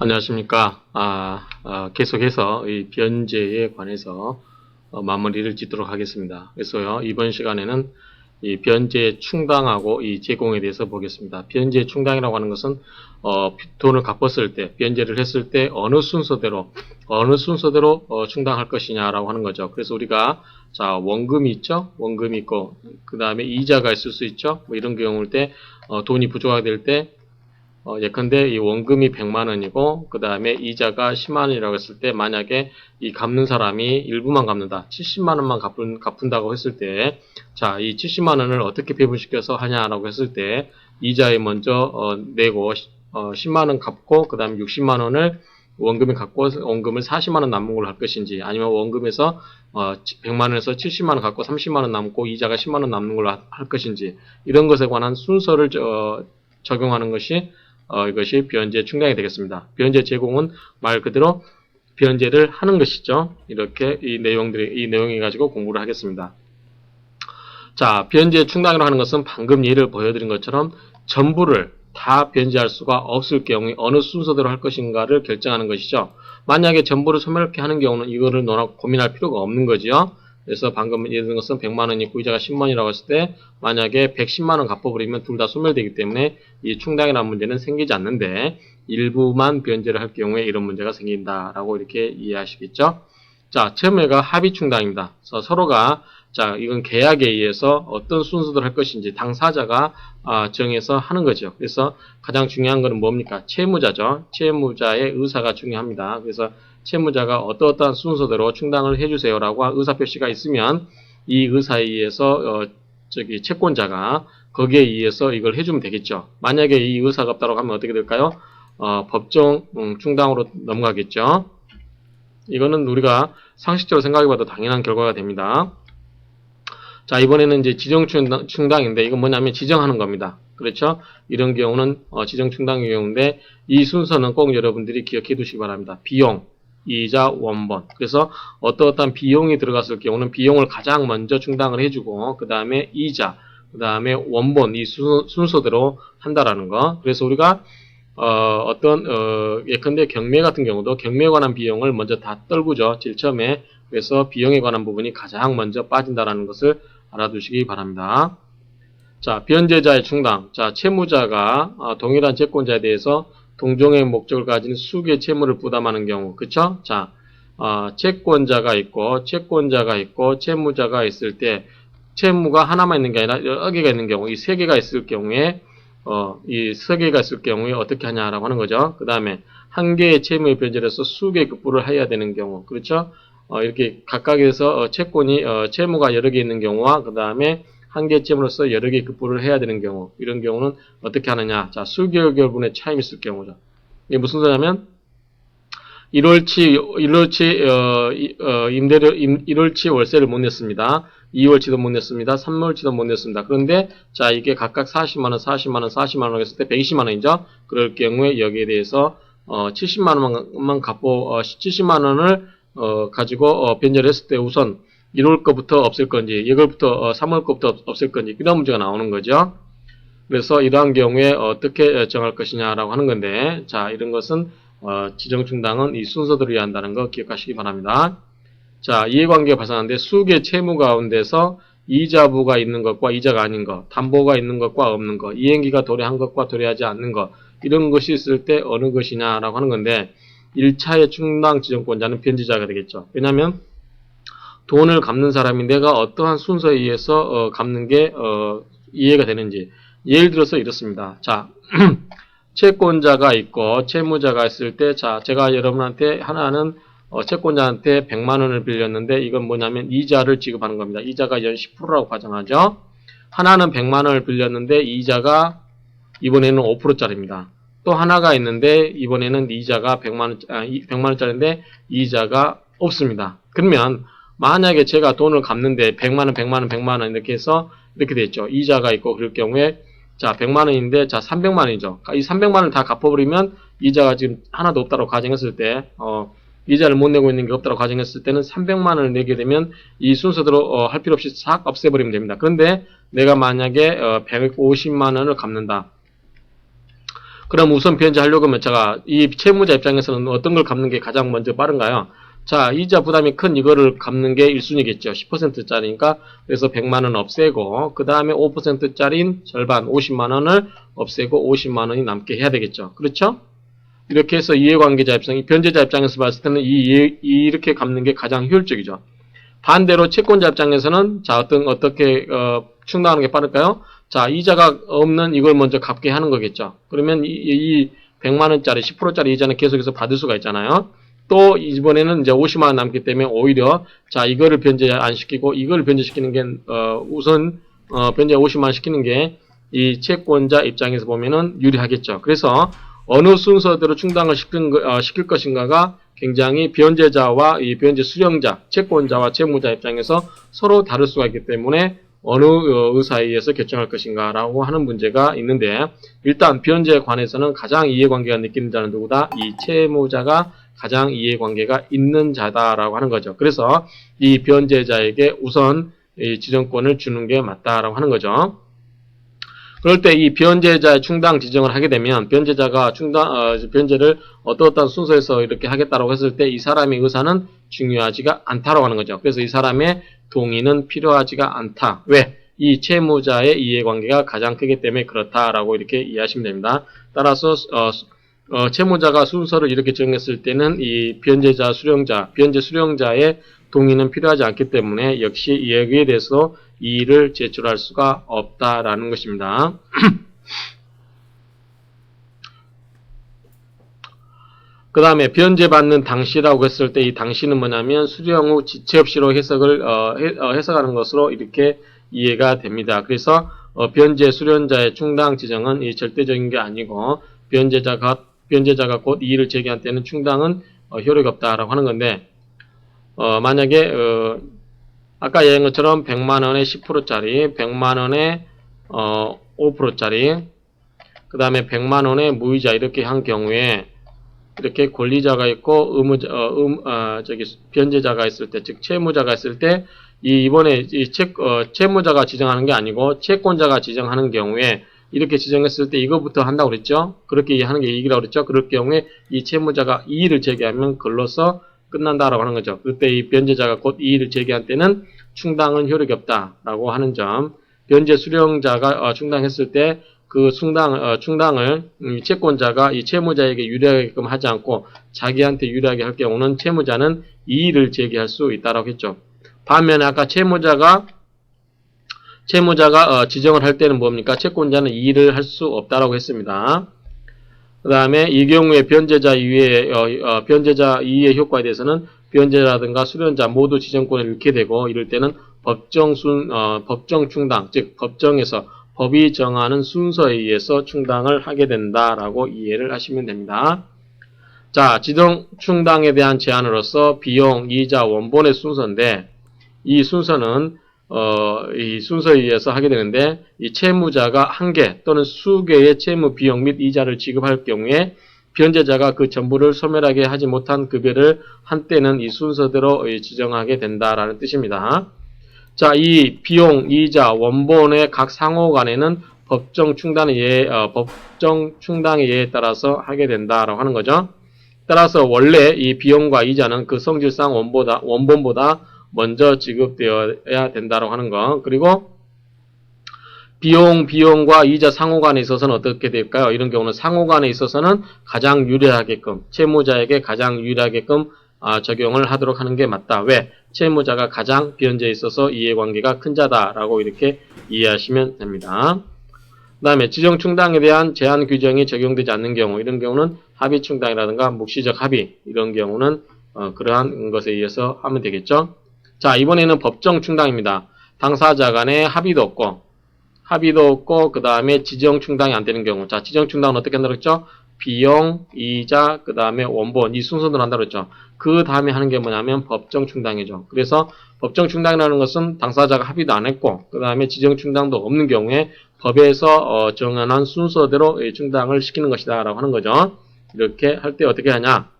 안녕하십니까. 계속해서 이 변제에 관해서 마무리를 짓도록 하겠습니다. 그래서요, 이번 시간에는 이 변제 충당하고 이 제공에 대해서 보겠습니다. 변제 충당이라고 하는 것은 돈을 갚았을 때, 변제를 했을 때 어느 순서대로 충당할 것이냐라고 하는 거죠. 그래서 우리가 자, 원금이 있죠? 원금이 있고 그 다음에 이자가 있을 수 있죠? 뭐 이런 경우일 때 돈이 부족하게 될 때 예컨대 이 원금이 100만 원이고 그 다음에 이자가 10만 원이라고 했을 때 만약에 이 갚는 사람이 일부만 갚는다. 70만 원만 갚는다고 했을 때 자, 이 70만 원을 어떻게 배분시켜서 하냐라고 했을 때 이자에 먼저 내고 10만 원 갚고 그 다음에 60만 원을 원금을 갖고 원금을 40만 원 남은 걸로 할 것인지 아니면 원금에서 100만 원에서 70만 원 갖고 30만 원 남고 이자가 10만 원 남는 걸로 할 것인지 이런 것에 관한 순서를 적용하는 것이 이것이 변제 충당이 되겠습니다. 변제 제공은 말 그대로 변제를 하는 것이죠. 이렇게 이 내용이 가지고 공부를 하겠습니다. 자, 변제 충당이라고 하는 것은 방금 예를 보여드린 것처럼 전부를 다 변제할 수가 없을 경우에 어느 순서대로 할 것인가를 결정하는 것이죠. 만약에 전부를 소멸케 하는 경우는 이거를 고민할 필요가 없는 거죠. 그래서 방금 예를 든 것은 100만 원이 있고 이자가 10만 원이라고 했을 때 만약에 110만 원 갚아버리면 둘 다 소멸되기 때문에 이 충당이라는 문제는 생기지 않는데 일부만 변제를 할 경우에 이런 문제가 생긴다라고 이렇게 이해하시겠죠. 자, 처음에가 합의 충당입니다. 그래서 서로가 자, 이건 계약에 의해서 어떤 순서대로 할 것인지 당사자가 정해서 하는 거죠. 그래서 가장 중요한 것은 뭡니까? 채무자죠. 채무자의 의사가 중요합니다. 그래서 채무자가 어떠한 순서대로 충당을 해주세요라고 의사표시가 있으면 이 의사에 의해서 채권자가 거기에 의해서 이걸 해주면 되겠죠. 만약에 이 의사가 없다고 하면 어떻게 될까요? 법정 충당으로 넘어가겠죠. 이거는 우리가 상식적으로 생각해봐도 당연한 결과가 됩니다. 자, 이번에는 이제 지정 충당인데 이건 뭐냐면 지정하는 겁니다. 그렇죠? 이런 경우는 지정 충당의 경우인데 이 순서는 꼭 여러분들이 기억해 두시기 바랍니다. 비용, 이자, 원본. 그래서 어떠한 비용이 들어갔을 경우는 비용을 가장 먼저 충당을 해주고 그 다음에 이자, 그 다음에 원본 이 순서대로 한다라는 거. 그래서 우리가 예컨대 경매 같은 경우도 경매에 관한 비용을 먼저 다 떨구죠. 제일 처음에. 그래서 비용에 관한 부분이 가장 먼저 빠진다라는 것을 알아두시기 바랍니다. 자, 변제자의 충당. 자, 채무자가 동일한 채권자에 대해서 동종의 목적을 가진 수개의 채무를 부담하는 경우. 그쵸? 자, 채권자가 있고 채무자가 있을 때 채무가 하나만 있는 게 아니라 여러 개가 있는 경우, 이 세 개가 있을 경우에 이 세 개가 있을 경우에 어떻게 하냐라고 하는 거죠. 그 다음에 한 개의 채무에 변제를 해서 수개의 급부를 해야 되는 경우. 그렇죠? 이렇게 각각에서 채무가 여러 개 있는 경우와 그 다음에 한 개의 채무로서 여러 개의 급부를 해야 되는 경우. 이런 경우는 어떻게 하느냐. 자, 수개월분의 차임이 있을 경우죠. 이게 무슨 소리냐면 1월치 월세를 못 냈습니다. 2월치도 못 냈습니다. 3월치도 못 냈습니다. 그런데 자, 이게 각각 40만원, 40만원, 40만원 했을 때 120만원이죠. 그럴 경우에 여기에 대해서 70만원만 갚고 70만원을 가지고 변제를 했을 때 우선 1월 거부터 없앨 건지 2월부터 3월 거부터 없앨 건지 이런 문제가 나오는 거죠. 그래서 이러한 경우에 어떻게 정할 것이냐라고 하는 건데 자, 이런 것은 지정충당은 이 순서대로 해야 한다는 거 기억하시기 바랍니다. 자, 이해관계가 발생하는데 수개 채무 가운데서 이자부가 있는 것과 이자가 아닌 것, 담보가 있는 것과 없는 것, 이행기가 도래한 것과 도래하지 않는 것 이런 것이 있을 때 어느 것이냐라고 하는 건데 1차의 충당 지정권자는 변제자가 되겠죠. 왜냐하면 돈을 갚는 사람이 내가 어떠한 순서에 의해서 갚는 게 이해가 되는지 예를 들어서 이렇습니다. 자, 채권자가 있고 채무자가 있을 때 자, 제가 여러분한테 하나는 채권자한테 100만 원을 빌렸는데 이건 뭐냐면 이자를 지급하는 겁니다. 이자가 연 10%라고 가정하죠. 하나는 100만 원을 빌렸는데 이자가 이번에는 5%짜리입니다. 또 하나가 있는데 이번에는 이자가 100만 원짜리인데 이자가 없습니다. 그러면 만약에 제가 돈을 갚는데 100만 원, 100만 원, 100만 원 이렇게 해서 이렇게 됐죠. 이자가 있고 그럴 경우에 자, 100만 원인데 자, 300만 원이죠. 이 300만 원을 다 갚아버리면 이자가 지금 하나도 없다고 가정했을 때 이자를 못 내고 있는 게 없다고 가정했을 때는 300만 원을 내게 되면 이 순서대로 할 필요 없이 싹 없애버리면 됩니다. 그런데 내가 만약에 150만 원을 갚는다. 그럼 우선 변제하려고 하면 제가 이 채무자 입장에서는 어떤 걸 갚는 게 가장 먼저 빠른가요? 자, 이자 부담이 큰 이거를 갚는 게 1순위겠죠. 10%짜리니까. 그래서 100만 원 없애고, 그 다음에 5%짜리인 절반 50만 원을 없애고 50만 원이 남게 해야 되겠죠. 그렇죠? 이렇게 해서 이해관계자 입장, 변제자 입장에서 봤을 때는 이렇게 갚는 게 가장 효율적이죠. 반대로 채권자 입장에서는 자, 어떻게 충당하는 게 빠를까요? 자, 이자가 없는 이걸 먼저 갚게 하는 거겠죠. 그러면 이 100만 원짜리 10%짜리 이자는 계속해서 받을 수가 있잖아요. 또 이번에는 이제 50만 원 남기 때문에 오히려 자, 이거를 변제 안 시키고 이걸 변제시키는 게 우선 변제 50만 원 시키는 게 이 채권자 입장에서 보면은 유리하겠죠. 그래서 어느 순서대로 충당을 시킬 것인가가 굉장히 변제자와 이 변제 수령자, 채권자와 채무자 입장에서 서로 다를 수가 있기 때문에 어느 의사에 의해서 결정할 것인가 라고 하는 문제가 있는데, 일단 변제에 관해서는 가장 이해관계가 느끼는 자는 누구다? 이 채무자가 가장 이해관계가 있는 자다라고 하는 거죠. 그래서 이 변제자에게 우선 이 지정권을 주는 게 맞다라고 하는 거죠. 그럴 때 이 변제자의 충당 지정을 하게 되면 변제자가 변제를 어떠한 순서에서 이렇게 하겠다라고 했을 때 이 사람의 의사는 중요하지가 않다라고 하는 거죠. 그래서 이 사람의 동의는 필요하지가 않다. 왜? 이 채무자의 이해관계가 가장 크기 때문에 그렇다라고 이렇게 이해하시면 됩니다. 따라서 채무자가 순서를 이렇게 정했을 때는 이 변제자 수령자, 변제 수령자의 동의는 필요하지 않기 때문에 역시 여기에 대해서 이의를 제출할 수가 없다라는 것입니다. 그 다음에 변제받는 당시라고 했을 때 이 당시는 뭐냐면 수령 후 지체 없이로 해석하는 것으로 이렇게 이해가 됩니다. 그래서 변제 수령자의 충당 지정은 이 절대적인 게 아니고 변제자가 곧 이의를 제기한 때는 충당은 효력이 없다라고 하는 건데, 만약에 아까 얘기한 것처럼 100만원에 10%짜리, 100만원에 5%짜리, 그 다음에 100만원에 무이자 이렇게 한 경우에 이렇게 권리자가 있고 변제자가 있을 때, 즉 채무자가 있을 때 이번에 채무자가 지정하는 게 아니고 채권자가 지정하는 경우에 이렇게 지정했을 때 이거부터 한다고 그랬죠. 그렇게 하는 게 이익이라고 그랬죠. 그럴 경우에 이 채무자가 이의를 제기하면 그걸로서 끝난다라고 하는 거죠. 그때 이 변제자가 곧 이의를 제기한 때는 충당은 효력이 없다라고 하는 점. 변제 수령자가 충당했을 때 그 충당을 채권자가 이 채무자에게 유리하게끔 하지 않고 자기한테 유리하게 할 경우는 채무자는 이의를 제기할 수 있다라고 했죠. 반면에 아까 채무자가 지정을 할 때는 뭡니까? 채권자는 이의를 할 수 없다라고 했습니다. 그 다음에 이 경우에 변제자 이의의 효과에 대해서는 변제자라든가 수령자 모두 지정권을 잃게 되고, 이럴 때는 법정 충당, 즉 법정에서 법이 정하는 순서에 의해서 충당을 하게 된다라고 이해를 하시면 됩니다. 자, 지정 충당에 대한 제한으로서 비용, 이자, 원본의 순서인데, 이 순서는 이 순서에 의해서 하게 되는데, 이 채무자가 한 개 또는 수개의 채무 비용 및 이자를 지급할 경우에 변제자가 그 전부를 소멸하게 하지 못한 급여를 한때는 이 순서대로 지정하게 된다라는 뜻입니다. 자, 이 비용, 이자, 원본의 각 상호 간에는 법정 충당의 예에 따라서 하게 된다라고 하는 거죠. 따라서 원래 이 비용과 이자는 그 성질상 원본보다 먼저 지급되어야 된다고 하는 거. 그리고 비용과 이자 상호간에 있어서는 어떻게 될까요? 이런 경우는 상호간에 있어서는 가장 유리하게끔, 채무자에게 가장 유리하게끔 적용을 하도록 하는 게 맞다. 왜? 채무자가 가장 변제에 있어서 이해관계가 큰 자다라고 이렇게 이해하시면 됩니다. 그 다음에 지정충당에 대한 제한 규정이 적용되지 않는 경우, 이런 경우는 합의충당이라든가 묵시적 합의, 이런 경우는 그러한 것에 의해서 하면 되겠죠. 자, 이번에는 법정충당입니다. 당사자 간에 합의도 없고, 그 다음에 지정충당이 안 되는 경우. 자, 지정충당은 어떻게 한다고 했죠? 비용, 이자, 그 다음에 원본, 이 순서대로 한다고 했죠. 그 다음에 하는 게 뭐냐면 법정충당이죠. 그래서 법정충당이라는 것은 당사자가 합의도 안 했고, 그 다음에 지정충당도 없는 경우에 법에서 정한 순서대로 충당을 시키는 것이다 라고 하는 거죠. 이렇게 할 때 어떻게 하냐?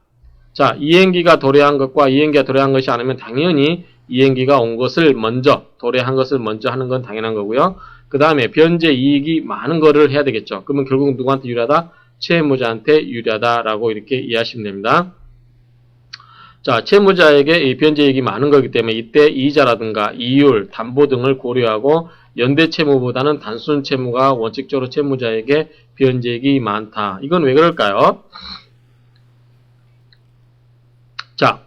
자, 이행기가 도래한 것과 이행기가 도래한 것이 아니면 당연히 이행기가 온 것을 먼저, 도래한 것을 먼저 하는 건 당연한 거고요. 그 다음에 변제 이익이 많은 거를 해야 되겠죠. 그러면 결국 누구한테 유리하다? 채무자한테 유리하다라고 이렇게 이해하시면 됩니다. 자, 채무자에게 이 변제이익이 많은 거기 때문에 이때 이자라든가 이율, 담보 등을 고려하고 연대 채무보다는 단순 채무가 원칙적으로 채무자에게 변제이익이 많다. 이건 왜 그럴까요? 자,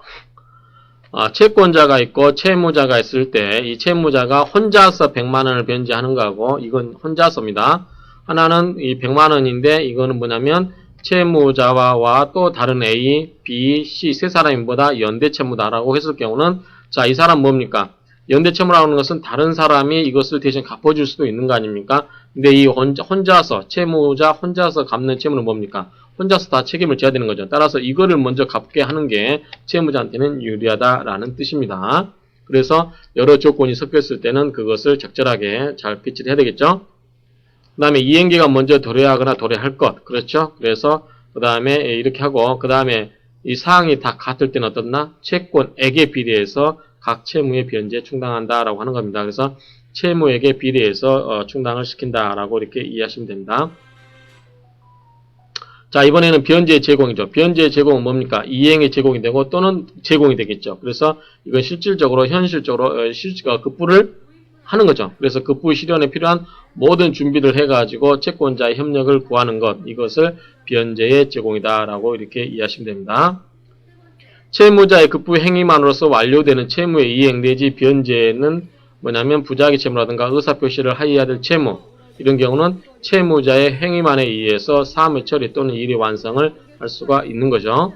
채권자가 있고 채무자가 있을 때 이 채무자가 혼자서 100만 원을 변제하는 거하고 이건 혼자서입니다. 하나는 이 100만 원인데 이거는 뭐냐면 채무자와 또 다른 A, B, C 세 사람보다 연대 채무다라고 했을 경우는 자, 이 사람 뭡니까? 연대 채무라고 하는 것은 다른 사람이 이것을 대신 갚아줄 수도 있는 거 아닙니까? 근데 이 혼자서 채무자 혼자서 갚는 채무는 뭡니까? 혼자서 다 책임을 져야 되는 거죠. 따라서 이거를 먼저 갚게 하는 게 채무자한테는 유리하다라는 뜻입니다. 그래서 여러 조건이 섞였을 때는 그것을 적절하게 잘 배치를 해야 되겠죠. 그 다음에 이행기가 먼저 도래하거나 도래할 것. 그렇죠? 그래서 그 다음에 이렇게 하고 그 다음에 이 사항이 다 같을 때는 어떻나? 채권액에 비례해서 각 채무의 변제에 충당한다라고 하는 겁니다. 그래서 채무액에 비례해서 충당을 시킨다라고 이렇게 이해하시면 됩니다. 자, 이번에는 변제 제공이죠. 변제 제공은 뭡니까? 이행의 제공이 되고 또는 제공이 되겠죠. 그래서 이건 실질적으로 현실적으로 급부를 하는 거죠. 그래서 급부 실현에 필요한 모든 준비를 해가지고 채권자의 협력을 구하는 것, 이것을 변제의 제공이다라고 이렇게 이해하시면 됩니다. 채무자의 급부 행위만으로서 완료되는 채무의 이행 내지 변제는 뭐냐면 부작위 채무라든가 의사표시를 하여야 될 채무, 이런 경우는 채무자의 행위만에 의해서 사무의 처리 또는 일의 완성을 할 수가 있는 거죠.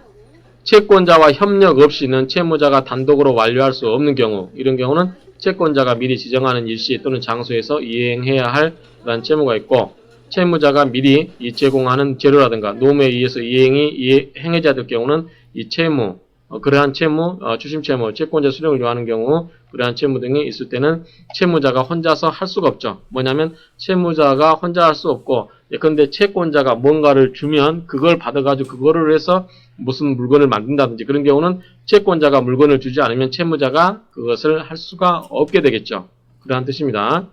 채권자와 협력 없이는 채무자가 단독으로 완료할 수 없는 경우, 이런 경우는 채권자가 미리 지정하는 일시 또는 장소에서 이행해야 할 그런 채무가 있고, 채무자가 미리 이 제공하는 재료라든가 노무에 의해서 행해져야 될 경우는 이 채무, 그러한 채무, 추심 채무, 채권자 수령을 요하는 경우 그러한 채무 등이 있을 때는 채무자가 혼자서 할 수가 없죠. 뭐냐면 채무자가 혼자 할 수 없고 예컨대 채권자가 뭔가를 주면 그걸 받아가지고 그거를 해서 무슨 물건을 만든다든지 그런 경우는 채권자가 물건을 주지 않으면 채무자가 그것을 할 수가 없게 되겠죠. 그러한 뜻입니다.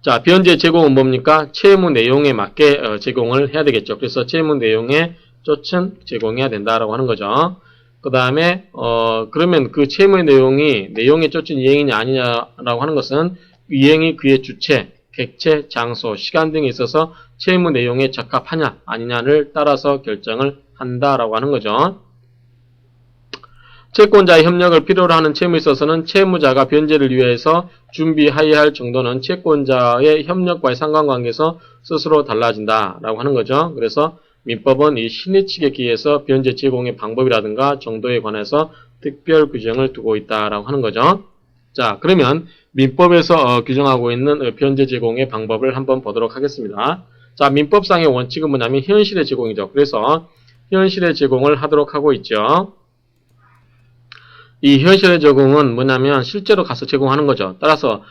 자, 변제 제공은 뭡니까? 채무 내용에 맞게 제공을 해야 되겠죠. 그래서 채무 내용에 쫓은 제공해야 된다라고 하는 거죠. 그 다음에 그러면 그 채무의 내용에 쫓은 이행이냐 아니냐라고 하는 것은 이행이 그의 주체, 객체, 장소, 시간 등에 있어서 채무 내용에 적합하냐 아니냐를 따라서 결정을 한다라고 하는 거죠. 채권자의 협력을 필요로 하는 채무에 있어서는 채무자가 변제를 위해서 준비하여야 할 정도는 채권자의 협력과의 상관관계에서 스스로 달라진다라고 하는 거죠. 그래서 민법은 이 신의 측에 기해서 변제 제공의 방법이라든가 정도에 관해서 특별 규정을 두고 있다라고 하는 거죠. 자, 그러면 민법에서 규정하고 있는 변제 제공의 방법을 한번 보도록 하겠습니다. 자, 민법상의 원칙은 뭐냐면 현실의 제공이죠. 그래서 현실의 제공을 하도록 하고 있죠. 이 현실의 제공은 뭐냐면 실제로 가서 제공하는 거죠. 따라서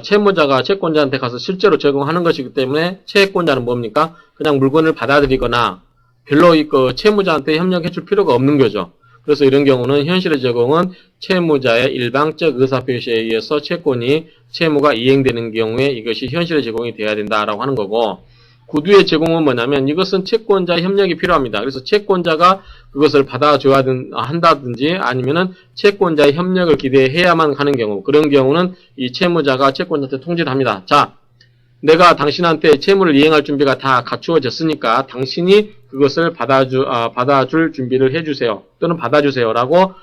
채무자가 채권자한테 가서 실제로 제공하는 것이기 때문에 채권자는 뭡니까? 그냥 물건을 받아들이거나 별로 채무자한테 협력해 줄 필요가 없는 거죠. 그래서 이런 경우는 현실의 제공은 채무자의 일방적 의사표시에 의해서 채무가 이행되는 경우에 이것이 현실의 제공이 되어야 된다라고 하는 거고, 구두의 제공은 뭐냐면 이것은 채권자의 협력이 필요합니다. 그래서 채권자가 그것을 받아줘야 한다든지 아니면은 채권자의 협력을 기대해야만 하는 경우, 그런 경우는 이 채무자가 채권자한테 통지를 합니다. 자, 내가 당신한테 채무를 이행할 준비가 다 갖추어졌으니까 당신이 그것을 받아줄 준비를 해주세요. 또는 받아주세요. 라고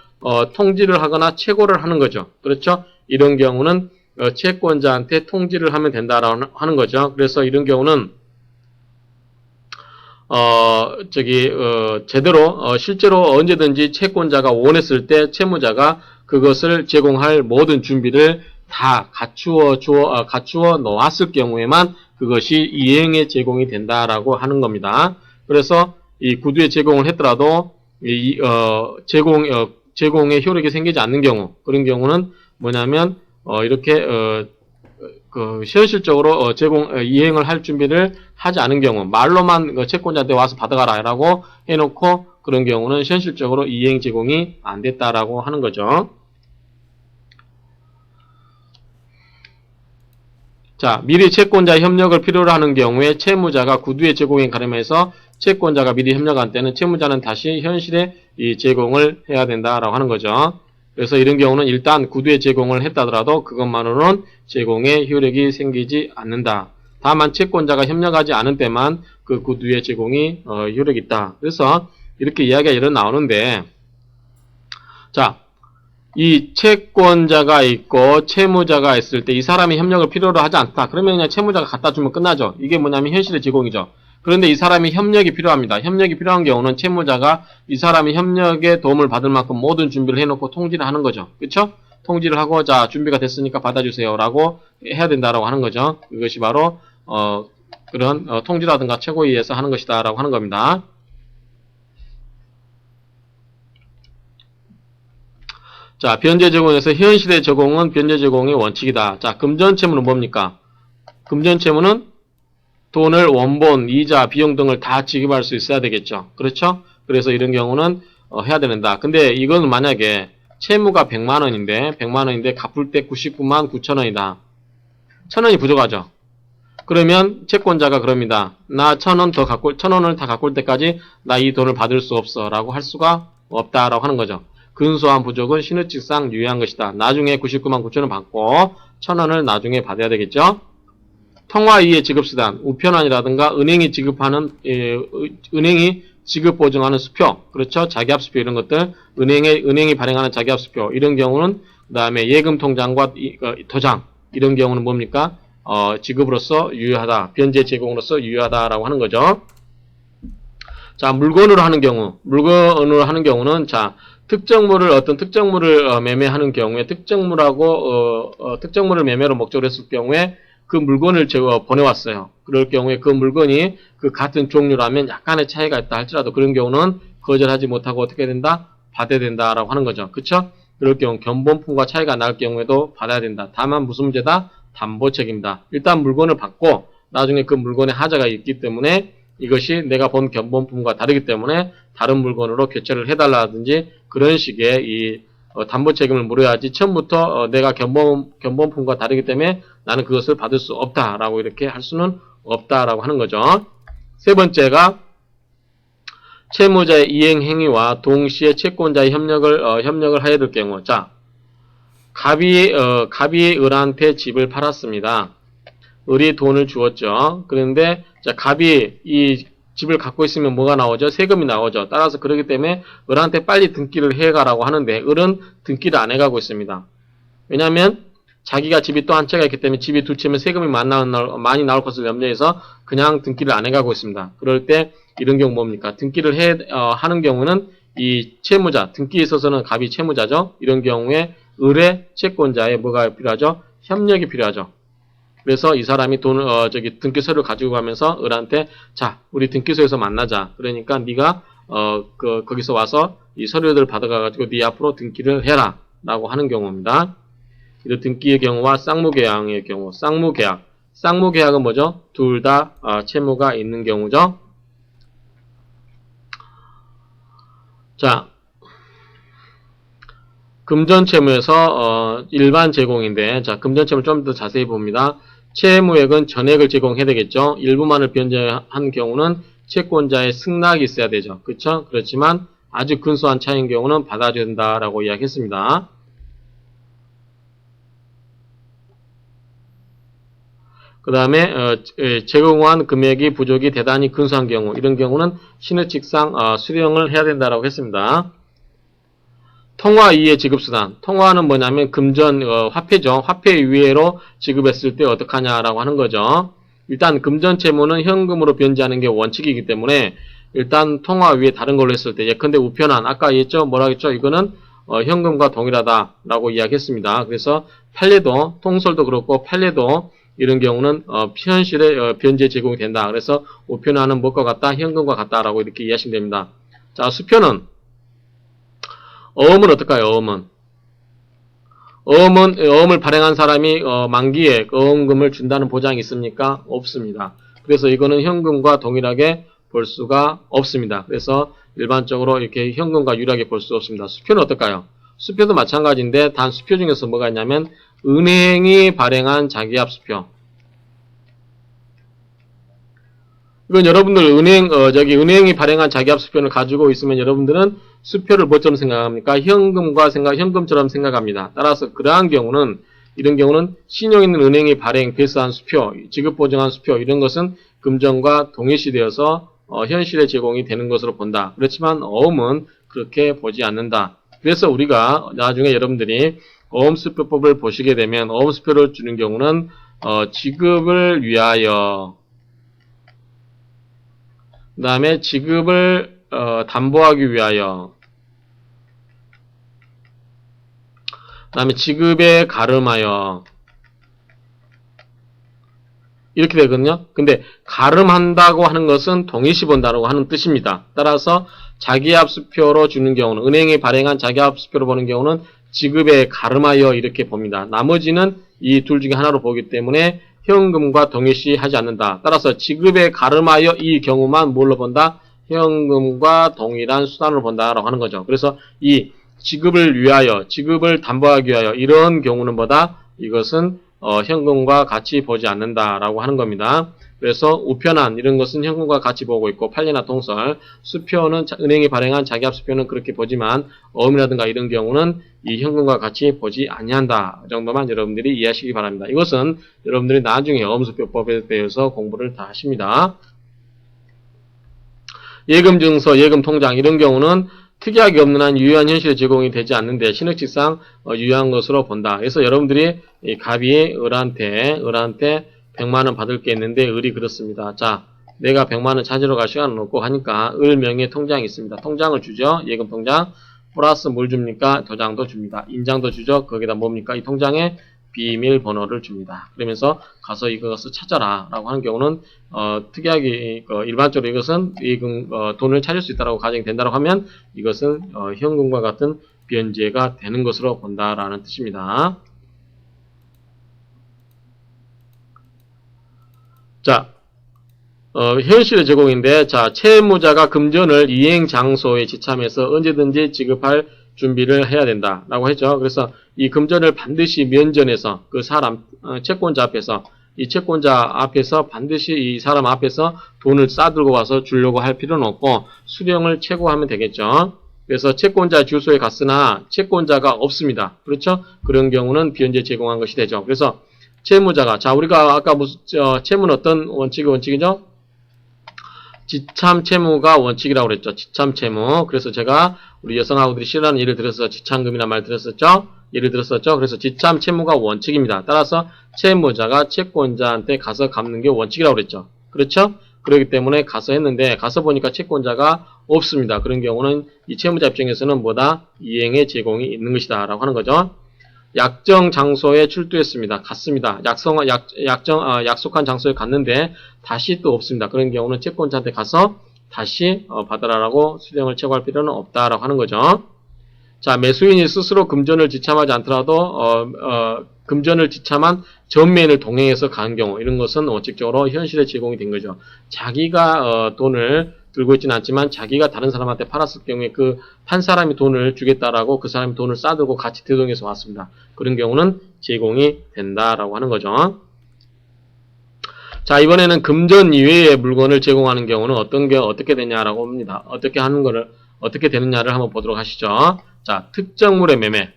통지를 하거나 채고를 하는 거죠. 그렇죠? 이런 경우는 채권자한테 통지를 하면 된다라고 하는 거죠. 그래서 이런 경우는 제대로, 실제로 언제든지 채권자가 원했을 때 채무자가 그것을 제공할 모든 준비를 다 갖추어 놓았을 경우에만 그것이 이행의 제공이 된다라고 하는 겁니다. 그래서 이 구두에 제공을 했더라도, 제공의 효력이 생기지 않는 경우, 그런 경우는 뭐냐면, 이렇게, 현실적으로 이행을 할 준비를 하지 않은 경우, 말로만 채권자한테 와서 받아가라 라고 해놓고 그런 경우는 현실적으로 이행 제공이 안 됐다라고 하는 거죠. 자, 미리 채권자의 협력을 필요로 하는 경우에 채무자가 구두의 제공에 가름해서 채권자가 미리 협력한 때는 채무자는 다시 현실에 이 제공을 해야 된다라고 하는 거죠. 그래서 이런 경우는 일단 구두의 제공을 했다더라도 그것만으로는 제공의 효력이 생기지 않는다. 다만 채권자가 협력하지 않은 때만 그 구두의 제공이 효력이 있다. 그래서 이렇게 이야기가 이런 나오는데, 자, 이 채권자가 있고 채무자가 있을 때 이 사람이 협력을 필요로 하지 않다. 그러면 그냥 채무자가 갖다 주면 끝나죠. 이게 뭐냐면 현실의 제공이죠. 그런데 이 사람이 협력이 필요합니다. 협력이 필요한 경우는 채무자가 이 사람이 협력에 도움을 받을 만큼 모든 준비를 해놓고 통지를 하는 거죠. 그쵸? 통지를 하고, 자, 준비가 됐으니까 받아주세요 라고 해야 된다라고 하는 거죠. 이것이 바로 그런 통지라든가 최고위에서 하는 것이다 라고 하는 겁니다. 자, 변제 제공에서 현실의 제공은 변제 제공의 원칙이다. 자, 금전채무는 뭡니까? 금전채무는 돈을 원본, 이자, 비용 등을 다 지급할 수 있어야 되겠죠. 그렇죠? 그래서 이런 경우는 해야 된다. 근데 이건 만약에 채무가 100만원인데 100만원인데 갚을 때 99만 9천원이다. 1000원이 부족하죠. 그러면 채권자가 그럽니다. 나 1000원 더 갖고 1000원을 다 갖고 올 때까지 나 이 돈을 받을 수 없어 라고 할 수가 없다라고 하는 거죠. 근소한 부족은 신의칙상 유의한 것이다. 나중에 99만 9천원 받고 1000원을 나중에 받아야 되겠죠. 통화 이의 지급수단, 우편안이라든가 은행이 지급하는 은행이 지급 보증하는 수표, 그렇죠? 자기압수표 이런 것들, 은행이 발행하는 자기압수표 이런 경우는 그 다음에 예금 통장과 도장 이런 경우는 뭡니까? 지급으로서 유효하다, 변제 제공으로서 유효하다라고 하는 거죠. 자, 물건으로 하는 경우는 자, 어떤 특정물을 매매하는 경우에 특정물을 매매로 목적으로 했을 경우에 그 물건을 제가 보내왔어요. 그럴 경우에 그 물건이 그 같은 종류라면 약간의 차이가 있다 할지라도 그런 경우는 거절하지 못하고 어떻게 된다? 받아야 된다라고 하는 거죠. 그쵸? 그럴 경우 견본품과 차이가 날 경우에도 받아야 된다. 다만 무슨 문제다? 담보 책임이다. 일단 물건을 받고 나중에 그 물건에 하자가 있기 때문에 이것이 내가 본 견본품과 다르기 때문에 다른 물건으로 교체를 해달라든지 그런 식의 이 담보 책임을 물어야지 처음부터 내가 견본품과 다르기 때문에 나는 그것을 받을 수 없다라고 이렇게 할 수는 없다라고 하는 거죠. 세 번째가 채무자의 이행 행위와 동시에 채권자의 협력을 하여야 될 경우. 자, 갑이 을한테 집을 팔았습니다. 을이 돈을 주었죠. 그런데 자, 갑이 이 집을 갖고 있으면 뭐가 나오죠? 세금이 나오죠. 따라서 그렇기 때문에 을한테 빨리 등기를 해가라고 하는데 을은 등기를 안 해가고 있습니다. 왜냐하면 자기가 집이 또 한 채가 있기 때문에 집이 두 채면 세금이 많이 나올 것을 염려해서 그냥 등기를 안 해가고 있습니다. 그럴 때 이런 경우 뭡니까? 등기를 하는 경우는 이 채무자, 등기에 있어서는 갑이 채무자죠. 이런 경우에 을의 채권자의 뭐가 필요하죠? 협력이 필요하죠. 그래서 이 사람이 등기 서류를 가지고 가면서 을한테 자, 우리 등기소에서 만나자. 그러니까 네가 거기서 와서 이 서류들 받아가지고 네 앞으로 등기를 해라. 라고 하는 경우입니다. 이런 등기의 경우와 쌍무계약의 경우, 쌍무계약은 뭐죠? 둘 다 채무가 있는 경우죠. 자, 금전채무에서 일반 제공인데, 자, 금전채무 좀 더 자세히 봅니다. 채무액은 전액을 제공해야 되겠죠. 일부만을 변제한 경우는 채권자의 승낙이 있어야 되죠. 그렇죠? 그렇지만 아주 근소한 차이인 경우는 받아줘야 된다라고 이야기했습니다. 그 다음에 제공한 금액이 부족이 대단히 근소한 경우, 이런 경우는 신의칙상 수령을 해야 된다라고 했습니다. 통화 이의 지급수단. 통화는 뭐냐면 금전 화폐죠. 화폐 이외로 지급했을 때 어떡하냐라고 하는 거죠. 일단 금전채무는 현금으로 변제하는 게 원칙이기 때문에 일단 통화 위에 다른 걸로 했을 때 예컨대 우편안 아까 얘기했죠. 뭐라 했죠? 이거는 현금과 동일하다라고 이야기했습니다. 그래서 판례도 통설도 그렇고 판례도 이런 경우는 현실에 변제 제공이 된다. 그래서 우편안은 뭐과 같다? 현금과 같다라고 이렇게 이해하시면 됩니다. 자, 수표는 어음은 어떨까요? 어음을 발행한 사람이 만기에 어음금을 준다는 보장이 있습니까? 없습니다. 그래서 이거는 현금과 동일하게 볼 수가 없습니다. 그래서 일반적으로 이렇게 현금과 유리하게 볼 수 없습니다. 수표는 어떨까요? 수표도 마찬가지인데 단 수표 중에서 뭐가 있냐면 은행이 발행한 자기압수표. 이건 여러분들 은행이 발행한 자기압 수표를 가지고 있으면 여러분들은 수표를 뭐처럼 생각합니까? 현금처럼 생각합니다. 따라서 그러한 경우는, 이런 경우는 신용 있는 은행이 배수한 수표, 지급 보증한 수표, 이런 것은 금전과 동일시되어서 현실에 제공이 되는 것으로 본다. 그렇지만 어음은 그렇게 보지 않는다. 그래서 우리가 나중에 여러분들이 어음수표법을 보시게 되면 어음수표를 주는 경우는 지급을 위하여, 그 다음에 지급을 담보하기 위하여, 그 다음에 지급에 가름하여, 이렇게 되거든요. 근데 가름한다고 하는 것은 동일시 본다고 하는 뜻입니다. 따라서 자기압수표로 주는 경우는, 은행이 발행한 자기압수표로 보는 경우는 지급에 가름하여 이렇게 봅니다. 나머지는 이 둘 중에 하나로 보기 때문에 현금과 동일시 하지 않는다. 따라서 지급에 가름하여 이 경우만 뭘로 본다? 현금과 동일한 수단으로 본다라고 하는 거죠. 그래서 이 지급을 위하여, 지급을 담보하기 위하여, 이런 경우는 뭐다? 이것은 현금과 같이 보지 않는다라고 하는 겁니다. 그래서 우편한 이런 것은 현금과 같이 보고 있고, 판례나 동설, 수표는 은행이 발행한 자기압 수표는 그렇게 보지만 어음이라든가 이런 경우는 이 현금과 같이 보지 아니한다 정도만 여러분들이 이해하시기 바랍니다. 이것은 여러분들이 나중에 어음수표법에 대해서 공부를 다 하십니다. 예금증서, 예금통장 이런 경우는 특이하게 없는 한 유효한 현실에 제공이 되지 않는데 신학칙상 유효한 것으로 본다. 그래서 여러분들이 이 갑이 을한테 100만원 받을 게 있는데 을이 그렇습니다. 자, 내가 100만원 찾으러 갈 시간은 없고 하니까 을 명의의 통장이 있습니다. 통장을 주죠. 예금통장. 플러스 뭘 줍니까? 도장도 줍니다. 인장도 주죠. 거기다 뭡니까? 이 통장에 비밀번호를 줍니다. 그러면서 가서 이것을 찾아라 라고 하는 경우는 특이하게 일반적으로 이것은 돈을 찾을 수 있다고 가정이 된다고 하면 이것은 현금과 같은 변제가 되는 것으로 본다라는 뜻입니다. 자, 현실의 제공인데, 자, 채무자가 금전을 이행 장소에 지참해서 언제든지 지급할 준비를 해야 된다 라고 했죠. 그래서 이 금전을 반드시 면전에서 그 사람, 채권자 앞에서, 이 채권자 앞에서 반드시 이 사람 앞에서 돈을 싸들고 와서 주려고 할 필요는 없고 수령을 최고하면 되겠죠. 그래서 채권자 주소에 갔으나 채권자가 없습니다. 그렇죠? 그런 경우는 변제 제공한 것이 되죠. 그래서 채무자가, 자, 우리가 아까 무슨 채무는 어떤 원칙이죠? 지참 채무가 원칙이라고 그랬죠. 지참 채무. 그래서 제가 우리 여성아우들이 싫어하는 예를 들어서 지참금이라는 말 들었었죠. 예를 들었었죠. 그래서 지참 채무가 원칙입니다. 따라서 채무자가 채권자한테 가서 갚는 게 원칙이라고 그랬죠. 그렇죠? 그렇기 때문에 가서 했는데 가서 보니까 채권자가 없습니다. 그런 경우는 이 채무자 입장에서는 뭐다? 이행의 제공이 있는 것이다 라고 하는 거죠. 약정 장소에 출두했습니다. 갔습니다. 약속한 장소에 갔는데 다시 또 없습니다. 그런 경우는 채권자한테 가서 다시 받아라라고 수령을 최고할 필요는 없다라고 하는 거죠. 자, 매수인이 스스로 금전을 지참하지 않더라도 금전을 지참한 전매인을 동행해서 가는 경우, 이런 것은 원칙적으로 현실에 제공이 된 거죠. 자기가 돈을 들고 있지는 않지만 자기가 다른 사람한테 팔았을 경우에 그 판 사람이 돈을 주겠다라고 그 사람이 돈을 싸들고 같이 대동해서 왔습니다. 그런 경우는 제공이 된다라고 하는 거죠. 자, 이번에는 금전 이외의 물건을 제공하는 경우는 어떻게 되냐라고 합니다. 어떻게 되느냐를 한번 보도록 하시죠. 자, 특정물의 매매.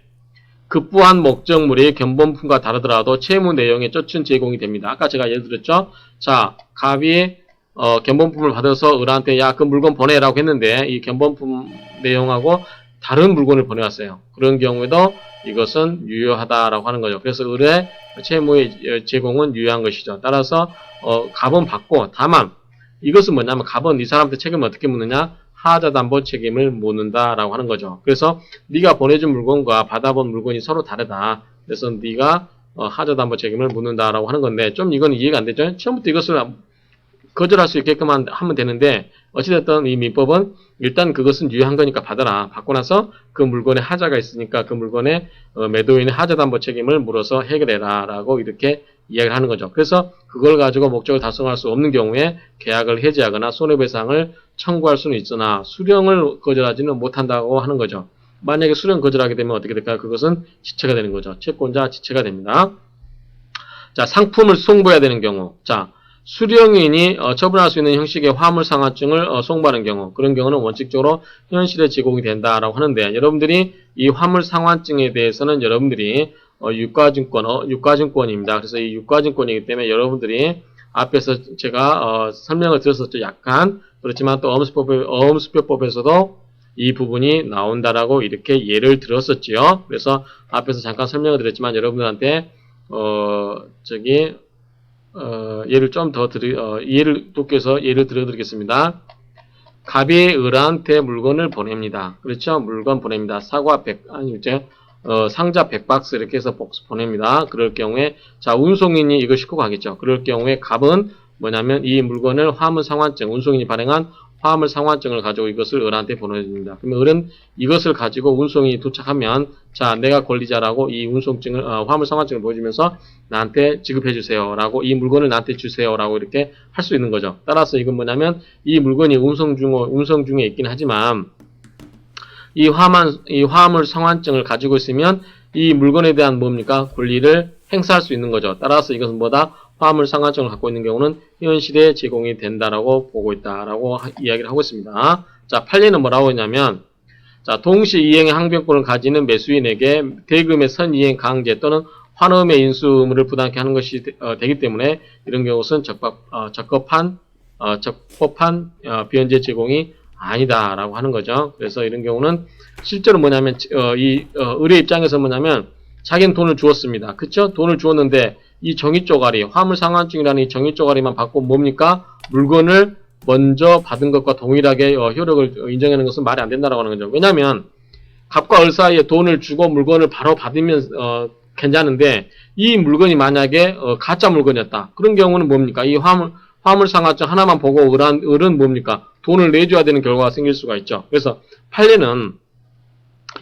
급부한 목적물이 견본품과 다르더라도 채무 내용에 쫓은 제공이 됩니다. 아까 제가 예를 들었죠. 자, 갑이 견본품을 받아서 을한테 야, 그 물건 보내라고 했는데 이 견본품 내용하고 다른 물건을 보내왔어요. 그런 경우에도 이것은 유효하다라고 하는 거죠. 그래서 을의 채무의 제공은 유효한 것이죠. 따라서 갑은 받고, 다만 이것은 뭐냐면 갑은 이 사람한테 책임을 어떻게 묻느냐? 하자담보 책임을 묻는다라고 하는 거죠. 그래서 네가 보내준 물건과 받아본 물건이 서로 다르다. 그래서 네가 하자담보 책임을 묻는다라고 하는 건데 좀 이건 이해가 안 되죠. 처음부터 이것을 거절할 수 있게끔 하면 되는데 어찌됐든 이 민법은 일단 그것은 유효한 거니까 받아라. 받고 나서 그 물건에 하자가 있으니까 그 물건에 매도인의 하자담보 책임을 물어서 해결해라 라고 이렇게 이야기를 하는 거죠. 그래서 그걸 가지고 목적을 달성할 수 없는 경우에 계약을 해지하거나 손해배상을 청구할 수는 있으나 수령을 거절하지는 못한다고 하는 거죠. 만약에 수령 거절하게 되면 어떻게 될까요? 그것은 지체가 되는 거죠. 채권자 지체가 됩니다. 자, 상품을 송부해야 되는 경우. 자, 수령인이 처분할 수 있는 형식의 화물상환증을 송부하는 경우, 그런 경우는 원칙적으로 현실에 제공이 된다라고 하는데, 여러분들이 이 화물상환증에 대해서는 여러분들이 유가증권입니다. 그래서 이 유가증권이기 때문에 여러분들이 앞에서 제가 설명을 드렸었죠. 약간 그렇지만 또 어음수표법에서도 이 부분이 나온다라고 이렇게 예를 들었었지요. 그래서 앞에서 잠깐 설명을 드렸지만 여러분들한테 예를 좀 더 예를 돕기위해서 예를 들어드리겠습니다. 갑이 을한테 물건을 보냅니다. 그렇죠? 물건 보냅니다. 상자 100박스 이렇게 해서 보냅니다. 그럴 경우에, 자, 운송인이 이걸 싣고 가겠죠. 그럴 경우에 갑은 뭐냐면 이 물건을 화물상환증, 운송인이 발행한 화물상환증을 가지고 이것을 을한테 보내줍니다. 그러면 을은 이것을 가지고 운송인이 도착하면, 자, 내가 권리자라고 이 화물상환증을 보여주면서 나한테 지급해주세요. 라고, 이 물건을 나한테 주세요. 라고 이렇게 할 수 있는 거죠. 따라서 이건 뭐냐면, 이 물건이 운송 중에 있긴 하지만, 이 화물 상환증을 가지고 있으면 이 물건에 대한 뭡니까? 권리를 행사할 수 있는 거죠. 따라서 이것은 뭐다? 화물 상환증을 갖고 있는 경우는 현실에 제공이 된다라고 보고 있다라고 이야기를 하고 있습니다. 자, 판례는 뭐라고 했냐면, 자, 동시 이행의 항변권을 가지는 매수인에게 대금의 선이행 강제 또는 환음의 인수 의무를 부담케 하는 것이 되기 때문에 이런 경우는 적법한 변제 제공이 아니다라고 하는 거죠. 그래서 이런 경우는 실제로 뭐냐면 의뢰 입장에서 뭐냐면 자기는 돈을 주었습니다. 그쵸? 돈을 주었는데 이 정의 쪼가리, 화물상환증이라는 이 정의 쪼가리만 받고 뭡니까? 물건을 먼저 받은 것과 동일하게 효력을 인정하는 것은 말이 안 된다라고 하는 거죠. 왜냐하면 갑과 을 사이에 돈을 주고 물건을 바로 받으면 괜찮은데 이 물건이 만약에 가짜 물건이었다. 그런 경우는 뭡니까? 이 화물상환증 하나만 보고 을은 뭡니까? 돈을 내줘야 되는 결과가 생길 수가 있죠. 그래서 판례는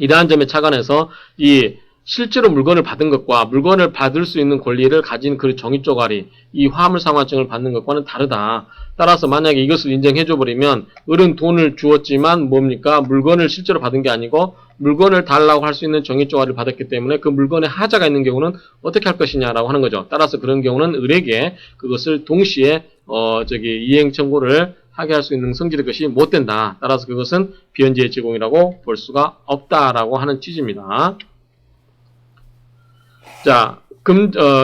이러한 점에 착안해서 이 실제로 물건을 받은 것과 물건을 받을 수 있는 권리를 가진 그 정의 쪼가리, 이 화물상환증을 받는 것과는 다르다. 따라서 만약에 이것을 인정해줘버리면 을은 돈을 주었지만 뭡니까? 물건을 실제로 받은 게 아니고 물건을 달라고 할 수 있는 정의 쪼가리를 받았기 때문에 그 물건에 하자가 있는 경우는 어떻게 할 것이냐라고 하는 거죠. 따라서 그런 경우는 을에게 그것을 동시에 이행 청구를 하게 할 수 있는 성질의 것이 못 된다. 따라서 그것은 비현재 제공이라고 볼 수가 없다라고 하는 취지입니다. 자,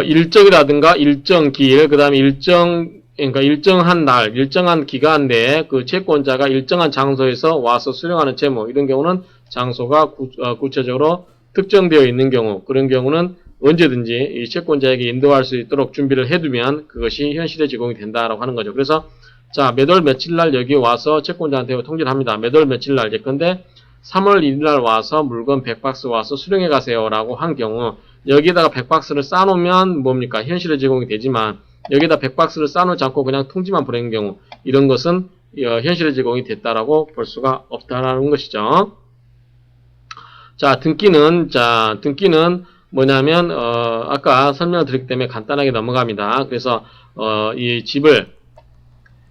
일정이라든가 일정 기일, 그 다음에 그러니까 일정한 날, 일정한 기간 내에 그 채권자가 일정한 장소에서 와서 수령하는 채무, 이런 경우는 장소가 구체적으로 특정되어 있는 경우, 그런 경우는 언제든지 이 채권자에게 인도할 수 있도록 준비를 해두면 그것이 현실에 제공이 된다라고 하는 거죠. 그래서 자, 몇 월 며칠 날 여기 와서 채권자한테 통지를 합니다. 몇 월 며칠 날 예컨대 3월 1일 날 와서 물건 100박스 와서 수령해 가세요 라고 한 경우 여기에다가 100박스를 쌓아놓으면 뭡니까? 현실에 제공이 되지만 여기에다 100박스를 쌓아놓지 않고 그냥 통지만 보내는 경우 이런 것은 현실에 제공이 됐다라고 볼 수가 없다라는 것이죠. 자, 등기는 뭐냐면 아까 설명을 드렸기 때문에 간단하게 넘어갑니다. 그래서 이 집을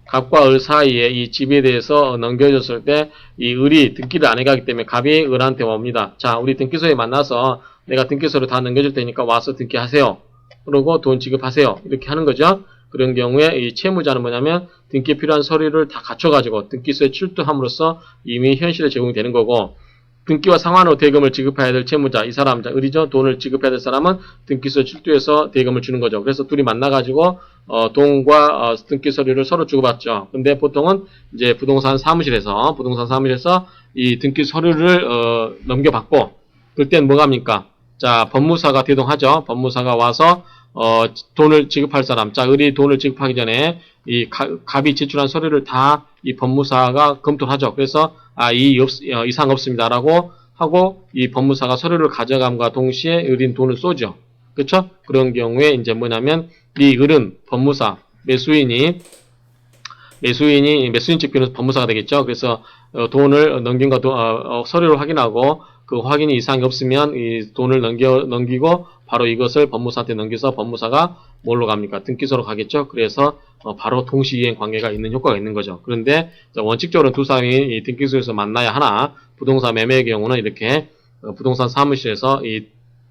갑과 을 사이에 이 집에 대해서 넘겨줬을 때 이 을이 등기를 안 해가기 때문에 갑이 을한테 옵니다. 자, 우리 등기소에 만나서 내가 등기소를 다 넘겨줄 테니까 와서 등기하세요. 그러고 돈 지급하세요. 이렇게 하는 거죠. 그런 경우에 이 채무자는 뭐냐면 등기에 필요한 서류를 다 갖춰가지고 등기소에 출두함으로써 이미 현실에 제공이 되는 거고 등기와 상환으로 대금을 지급해야 될 채무자, 이 사람, 을이죠. 돈을 지급해야 될 사람은 등기소에 출두해서 대금을 주는 거죠. 그래서 둘이 만나가지고 돈과 등기 서류를 서로 주고받죠. 근데 보통은 이제 부동산 사무실에서 이 등기 서류를 넘겨받고 그때는 뭐가 합니까? 자, 법무사가 대동하죠. 법무사가 와서 돈을 지급할 사람, 자, 을이 돈을 지급하기 전에 이 갑이 제출한 서류를 다 이 법무사가 검토를 하죠. 그래서 이상 없습니다라고 하고 이 법무사가 서류를 가져감과 동시에 을인 돈을 쏘죠. 그렇죠? 그런 경우에 이제 뭐냐면 이 을은 법무사, 매수인 측 변호사 법무사가 되겠죠. 그래서 돈을 넘긴 거 서류를 확인하고 그 확인이 이상이 없으면 이 돈을 넘기고 바로 이것을 법무사한테 넘겨서 법무사가 뭘로 갑니까? 등기소로 가겠죠. 그래서 바로 동시이행 관계가 있는 효과가 있는 거죠. 그런데 원칙적으로 두 사람이 이 등기소에서 만나야 하나 부동산 매매의 경우는 이렇게 부동산 사무실에서 이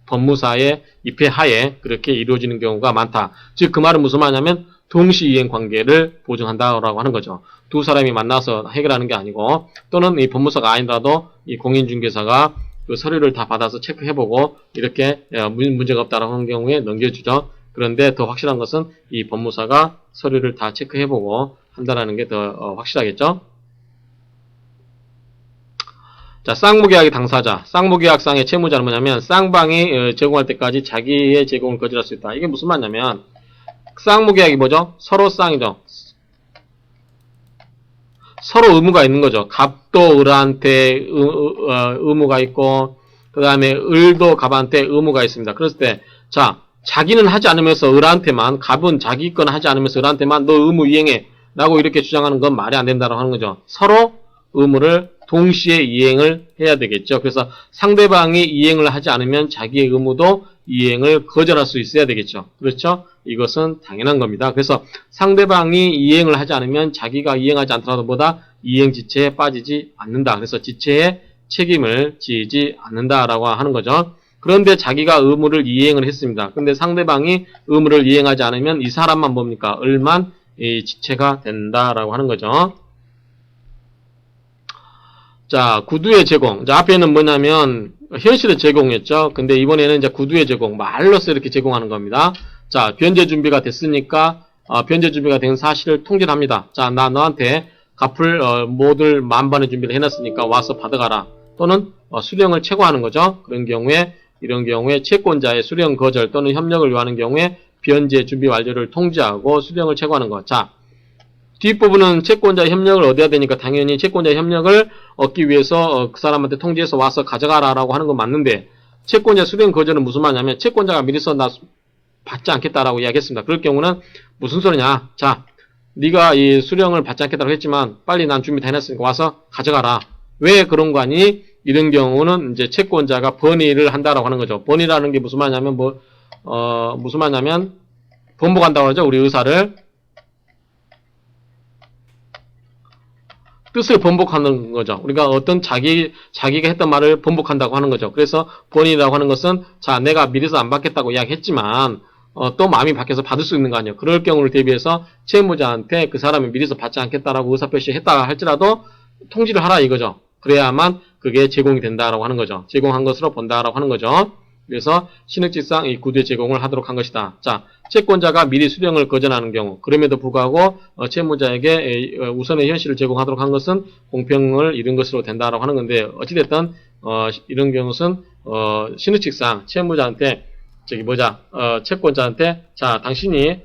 법무사의 입회하에 그렇게 이루어지는 경우가 많다. 즉 그 말은 무슨 말이냐면 동시이행 관계를 보증한다라고 하는 거죠. 두 사람이 만나서 해결하는 게 아니고, 또는 이 법무사가 아니라도 이 공인중개사가 그 서류를 다 받아서 체크해보고 이렇게 문제가 없다라고 하는 경우에 넘겨주죠. 그런데 더 확실한 것은 이 법무사가 서류를 다 체크해보고 한다라는 게 더 확실하겠죠. 자, 쌍무계약의 당사자. 쌍무계약상의 채무자는 뭐냐면 쌍방이 제공할 때까지 자기의 제공을 거절할 수 있다. 이게 무슨 말이냐면 쌍무계약이 뭐죠? 서로 쌍이죠. 서로 의무가 있는 거죠. 갑도 을한테 의무가 있고, 그 다음에 을도 갑한테 의무가 있습니다. 그랬을 때, 자, 자기는 하지 않으면서 을한테만, 갑은 자기 건 하지 않으면서 을한테만 너 의무 이행해 라고 이렇게 주장하는 건 말이 안 된다고 하는 거죠. 서로 의무를 동시에 이행을 해야 되겠죠. 그래서 상대방이 이행을 하지 않으면 자기의 의무도 이행을 거절할 수 있어야 되겠죠. 그렇죠? 이것은 당연한 겁니다. 그래서 상대방이 이행을 하지 않으면 자기가 이행하지 않더라도 보다 이행 지체에 빠지지 않는다. 그래서 지체에 책임을 지지 않는다라고 하는 거죠. 그런데 자기가 의무를 이행을 했습니다. 근데 상대방이 의무를 이행하지 않으면 이 사람만 뭡니까? 을만 지체가 된다라고 하는 거죠. 자, 구두의 제공. 자, 앞에는 뭐냐면 현실의 제공이었죠. 근데 이번에는 이제 구두의 제공, 말로써 이렇게 제공하는 겁니다. 자, 변제 준비가 됐으니까 변제 준비가 된 사실을 통지를 합니다. 자, 나 너한테 갚을 모든 만반의 준비를 해놨으니까 와서 받아가라. 또는 수령을 최고하는 거죠. 그런 경우에 이런 경우에 채권자의 수령 거절 또는 협력을 요하는 경우에 변제 준비 완료를 통지하고 수령을 최고하는 것. 자, 뒷부분은 채권자의 협력을 얻어야 되니까 당연히 채권자의 협력을 얻기 위해서 그 사람한테 통지해서 와서 가져가라 라고 하는 건 맞는데, 채권자 수령 거절은 무슨 말이냐면 채권자가 미리서 나 받지 않겠다라고 이야기했습니다. 그럴 경우는 무슨 소리냐. 자, 네가 이 수령을 받지 않겠다고 했지만 빨리 난 준비 다 해놨으니까 와서 가져가라. 왜 그런 거 아니? 이런 경우는 이제 채권자가 번의를 한다라고 하는 거죠. 번의라는 게 무슨 말이냐면 무슨 말이냐면 번복한다고 하죠. 우리 의사를. 뜻을 번복하는 거죠. 우리가 어떤 자기가 했던 말을 번복한다고 하는 거죠. 그래서 번이라고 하는 것은, 자, 내가 미리서 안 받겠다고 이야기했지만 또 마음이 바뀌어서 받을 수 있는 거 아니에요. 그럴 경우를 대비해서 채무자한테 그 사람이 미리서 받지 않겠다라고 의사표시했다 할지라도 통지를 하라 이거죠. 그래야만 그게 제공이 된다라고 하는 거죠. 제공한 것으로 본다라고 하는 거죠. 그래서 신흙지상 이 구두의 제공을 하도록 한 것이다. 자, 채권자가 미리 수령을 거절하는 경우, 그럼에도 불구하고 채무자에게 우선의 현실을 제공하도록 한 것은 공평을 이룬 것으로 된다라고 하는 건데, 어찌됐든 이런 경우는 신흙지상 채무자한테 채권자한테, 자, 당신이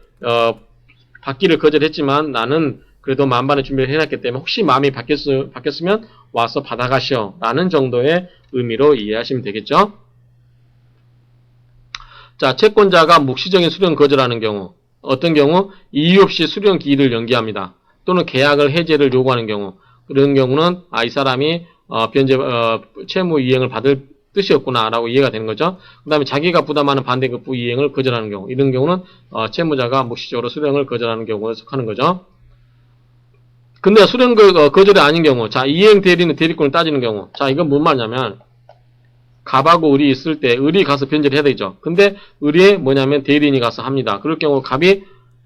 받기를 거절했지만 나는 그래도 만반의 준비를 해놨기 때문에 혹시 마음이 바뀌었으면 와서 받아가시오 라는 정도의 의미로 이해하시면 되겠죠. 자, 채권자가 묵시적인 수령 거절하는 경우, 어떤 경우 이유 없이 수령 기일을 연기합니다. 또는 계약을 해제를 요구하는 경우, 그런 경우는 이 사람이 채무 이행을 받을 뜻이었구나 라고 이해가 되는 거죠. 그 다음에 자기가 부담하는 반대급부 이행을 거절하는 경우, 이런 경우는 채무자가 묵시적으로 수령을 거절하는 경우에 속하는 거죠. 근데 수령 거절이 아닌 경우, 자, 이행 대리는 대리권을 따지는 경우, 자, 이건 뭔 말이냐면 갑하고 을이 있을 때 을이 가서 변제를 해야 되죠. 근데 을이 뭐냐면 대리인이 가서 합니다. 그럴 경우 갑이,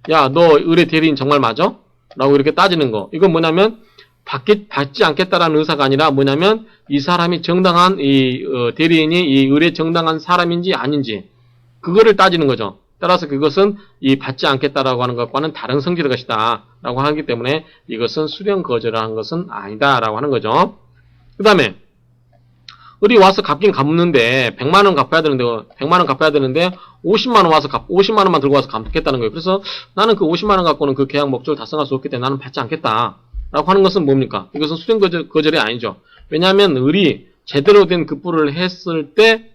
야, 너 을의 대리인 정말 맞아? 라고 이렇게 따지는 거. 이건 뭐냐면 받지 않겠다라는 의사가 아니라 뭐냐면 이 사람이 정당한 대리인이 이 을의 정당한 사람인지 아닌지 그거를 따지는 거죠. 따라서 그것은 이 받지 않겠다라고 하는 것과는 다른 성질의 것이다 라고 하기 때문에 이것은 수령 거절하는 것은 아니다 라고 하는 거죠. 그 다음에 을이 와서 갚긴 갚는데 100만원 갚아야 되는데 100만원 갚아야 되는데 50만원 와서 50만원만 들고 와서 갚겠다는 거예요. 그래서 나는 그 50만원 갖고는 그 계약 목적을 달성할 수 없기 때문에 나는 받지 않겠다 라고 하는 것은 뭡니까? 이것은 수령 거절이 아니죠. 왜냐하면 을이 제대로 된 급부를 했을 때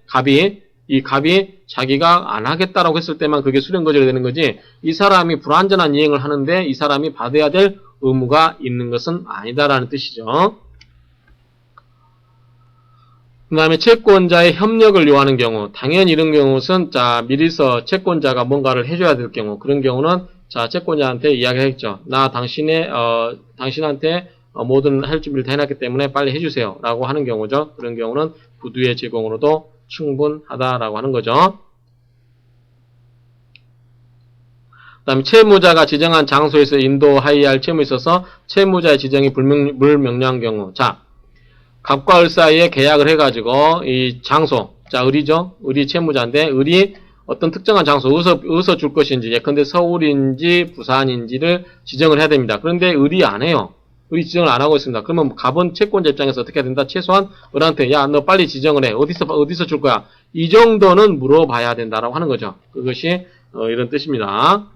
이 갑이 자기가 안 하겠다라고 했을 때만 그게 수령 거절이 되는 거지, 이 사람이 불완전한 이행을 하는데 이 사람이 받아야 될 의무가 있는 것은 아니다라는 뜻이죠. 그 다음에 채권자의 협력을 요하는 경우, 당연히 이런 경우는 자, 미리서 채권자가 뭔가를 해줘야 될 경우, 그런 경우는 자, 채권자한테 이야기하겠죠. 나 당신한테 모든 할 준비를 다 해놨기 때문에 빨리 해주세요 라고 하는 경우죠. 그런 경우는 구두의 제공으로도 충분하다라고 하는 거죠. 그다음에 채무자가 지정한 장소에서 인도하여야 할 채무에 있어서 채무자의 지정이 불명료한 경우. 자, 갑과 을 사이에 계약을 해가지고 이 장소, 자 을이죠. 을이 채무자인데 을이 어떤 특정한 장소, 어디서 줄 것인지, 예컨대 서울인지 부산인지를 지정을 해야 됩니다. 그런데 을이 안 해요. 을이 지정을 안 하고 있습니다. 그러면 갑은 채권자 입장에서 어떻게 해야 된다? 최소한 을한테 야, 너 빨리 지정을 해. 어디서 줄 거야? 이 정도는 물어봐야 된다라고 하는 거죠. 그것이 이런 뜻입니다.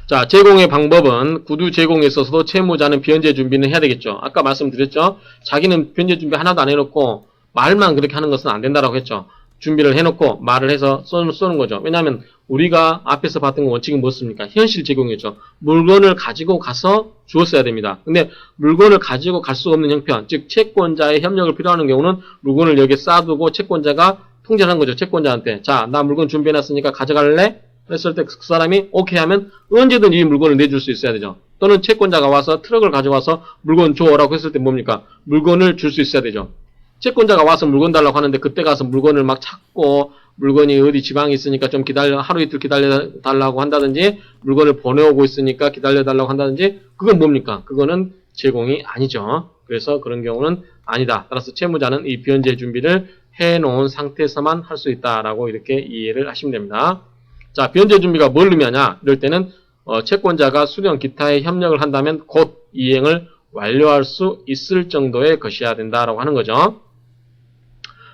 자, 제공의 방법은 구두 제공에 있어서도 채무자는 변제 준비는 해야 되겠죠. 아까 말씀드렸죠. 자기는 변제 준비 하나도 안 해놓고 말만 그렇게 하는 것은 안 된다라고 했죠. 준비를 해놓고 말을 해서 쏘는 거죠. 왜냐하면 우리가 앞에서 봤던 원칙이 무엇입니까? 현실 제공이죠. 물건을 가지고 가서 주었어야 됩니다. 근데 물건을 가지고 갈 수 없는 형편, 즉 채권자의 협력을 필요하는 경우는 물건을 여기에 쌓아두고 채권자가 통제를 한 거죠. 채권자한테. 자, 나 물건 준비해놨으니까 가져갈래? 그랬을 때 그 사람이 오케이 하면 언제든 이 물건을 내줄 수 있어야 되죠. 또는 채권자가 와서 트럭을 가져와서 물건 줘라고 했을 때 뭡니까? 물건을 줄 수 있어야 되죠. 채권자가 와서 물건 달라고 하는데 그때 가서 물건을 막 찾고 물건이 어디 지방에 있으니까 좀 하루 이틀 기다려 달라고 한다든지 물건을 보내오고 있으니까 기다려 달라고 한다든지 그건 뭡니까? 그거는 제공이 아니죠. 그래서 그런 경우는 아니다. 따라서 채무자는 이 변제 준비를 해놓은 상태에서만 할 수 있다라고 이렇게 이해를 하시면 됩니다. 자, 변제 준비가 뭘 의미하냐? 이럴 때는 채권자가 수령 기타에 협력을 한다면 곧 이행을 완료할 수 있을 정도의 것이어야 된다라고 하는 거죠.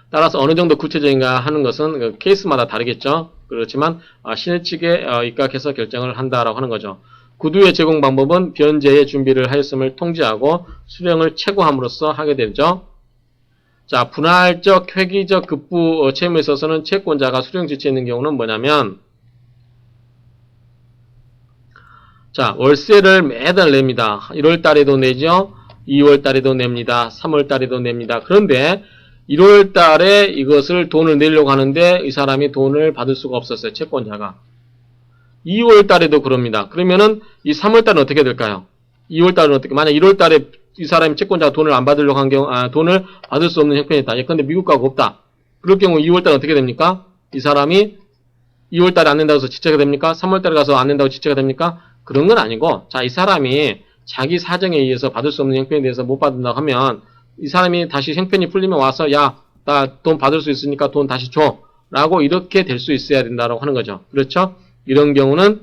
따라서 어느 정도 구체적인가 하는 것은 그 케이스마다 다르겠죠. 그렇지만 시내 측에 입각해서 결정을 한다라고 하는 거죠. 구두의 제공 방법은 변제의 준비를 하였음을 통지하고 수령을 최고함으로써 하게 되죠. 자, 분할적, 획기적 급부 채무에 있어서는 채권자가 수령 지체에 있는 경우는 뭐냐면 자, 월세를 매달 냅니다. 1월 달에도 내죠. 2월 달에도 냅니다. 3월 달에도 냅니다. 그런데 1월 달에 이것을 돈을 내려고 하는데 이 사람이 돈을 받을 수가 없었어요. 채권자가. 2월 달에도 그럽니다. 그러면은 이 3월 달은 어떻게 될까요? 2월 달은 어떻게, 만약 1월 달에 이 사람이 채권자가 돈을 안 받으려고 한 경우, 돈을 받을 수 없는 형편이 있다. 예컨대 미국 가고 없다. 그럴 경우 2월 달은 어떻게 됩니까? 이 사람이 2월 달에 안 낸다고 해서 지체가 됩니까? 3월 달에 가서 안 낸다고 지체가 됩니까? 그런 건 아니고, 자, 이 사람이 자기 사정에 의해서 받을 수 없는 형편에 대해서 못 받는다고 하면, 이 사람이 다시 형편이 풀리면 와서, 야, 나 돈 받을 수 있으니까 돈 다시 줘. 라고 이렇게 될 수 있어야 된다고 하는 거죠. 그렇죠? 이런 경우는,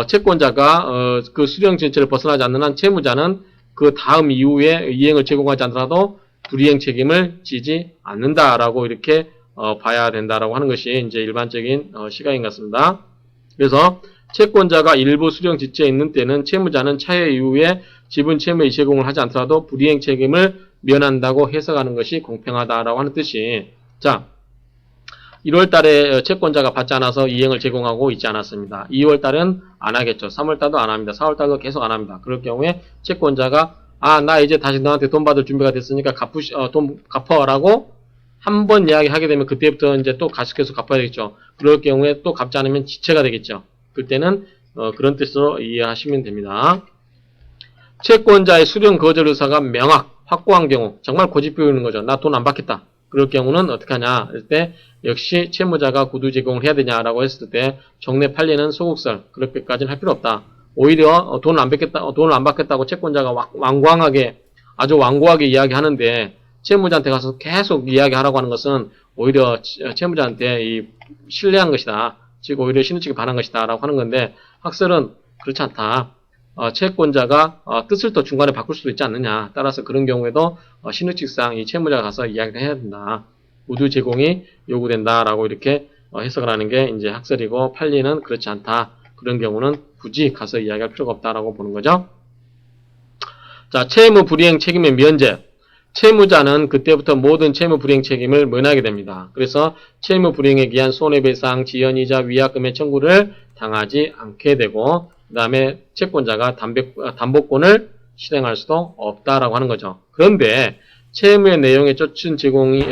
채권자가, 그 수령 진체를 벗어나지 않는 한 채무자는 그 다음 이후에 이행을 제공하지 않더라도 불이행 책임을 지지 않는다라고 이렇게, 봐야 된다라고 하는 것이 이제 일반적인, 시각인 것 같습니다. 그래서, 채권자가 일부 수령 지체에 있는 때는 채무자는 차여 이후에 지분 채무의 제공을 하지 않더라도 불이행 책임을 면한다고 해석하는 것이 공평하다라고 하는 뜻이 자 1월 달에 채권자가 받지 않아서 이행을 제공하고 있지 않았습니다. 2월 달은 안 하겠죠. 3월 달도 안 합니다. 4월 달도 계속 안 합니다. 그럴 경우에 채권자가 나 이제 다시 너한테 돈 받을 준비가 됐으니까 돈 갚아라고 한 번 이야기하게 되면 그때부터 이제 또 계속 갚아야 되겠죠. 그럴 경우에 또 갚지 않으면 지체가 되겠죠. 그때는 그런 뜻으로 이해하시면 됩니다. 채권자의 수령 거절 의사가 명확, 확고한 경우 정말 고집 부리는 거죠. 나 돈 안 받겠다. 그럴 경우는 어떻게 하냐 할 때 역시 채무자가 구두 제공을 해야 되냐라고 했을 때 정례 판례는 소극설 그렇게까지는 할 필요 없다. 오히려 돈을 안 받겠다고 채권자가 완고하게 아주 완고하게 이야기하는데 채무자한테 가서 계속 이야기하라고 하는 것은 오히려 채무자한테 신뢰한 것이다. 즉 오히려 신의측에 반한 것이다 라고 하는 건데 학설은 그렇지 않다. 채권자가 뜻을 또 중간에 바꿀 수도 있지 않느냐. 따라서 그런 경우에도 신의측상 이 채무자가 가서 이야기를 해야 된다. 구두 제공이 요구된다라고 이렇게 해석을 하는 게 이제 학설이고 판례는 그렇지 않다. 그런 경우는 굳이 가서 이야기할 필요가 없다라고 보는 거죠. 자, 채무 불이행 책임의 면제. 채무자는 그때부터 모든 채무 불이행 책임을 면하게 됩니다. 그래서 채무 불이행에 기한 손해배상, 지연이자 위약금의 청구를 당하지 않게 되고 그 다음에 채권자가 담보권을 실행할 수도 없다라고 하는 거죠. 그런데 채무의 내용에 쫓은 제공이